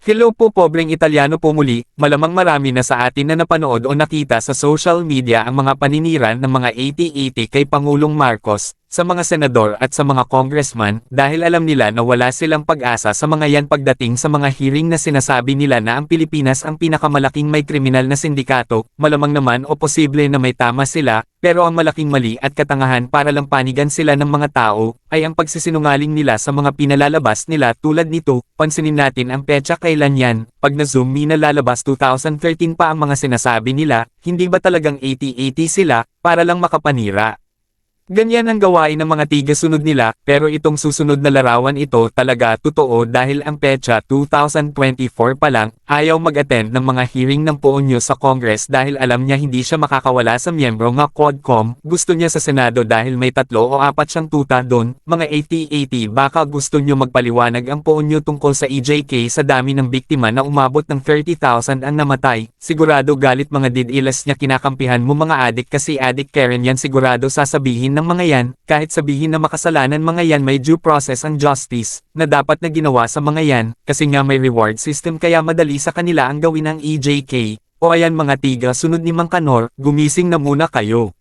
Hello po pobreng Italyano po muli, malamang marami na sa atin na napanood o nakita sa social media ang mga paninira ng mga 80-80 kay Pangulong Marcos, sa mga senador at sa mga congressman, dahil alam nila na wala silang pag-asa sa mga yan pagdating sa mga hearing na sinasabi nila na ang Pilipinas ang pinakamalaking may kriminal na sindikato, malamang naman o posible na may tama sila, pero ang malaking mali at katangahan para lang panigan sila ng mga tao, ay ang pagsisinungaling nila sa mga pinalalabas nila tulad nito, pansinin natin ang petsa kailan yan, pag na-zoom na lalabas 2013 pa ang mga sinasabi nila, hindi ba talagang 80-80 sila, para lang makapanira? Ganyan ang gawain ng mga tiga-sunod nila, pero itong susunod na larawan ito talaga totoo dahil ang petsa 2024 pa lang, ayaw mag-attend ng mga hearing ng Poonyo sa Congress dahil alam niya hindi siya makakawala sa miyembro ng Quadcom, gusto niya sa Senado dahil may 3 o 4 siyang tuta doon, mga 80-80 baka gusto niyo magpaliwanag ang Poonyo tungkol sa EJK sa dami ng biktima na umabot ng 30,000 ang namatay, sigurado galit mga didilas niya kinakampihan mo mga adik kasi adik Karen yan sigurado sasabihin ng mga yan, kahit sabihin na makasalanan mga yan may due process and justice, na dapat na ginawa sa mga yan, kasi nga may reward system kaya madali sa kanila ang gawin ng EJK, o ayan mga tiga sunod ni Mang Kanor, gumising na muna kayo.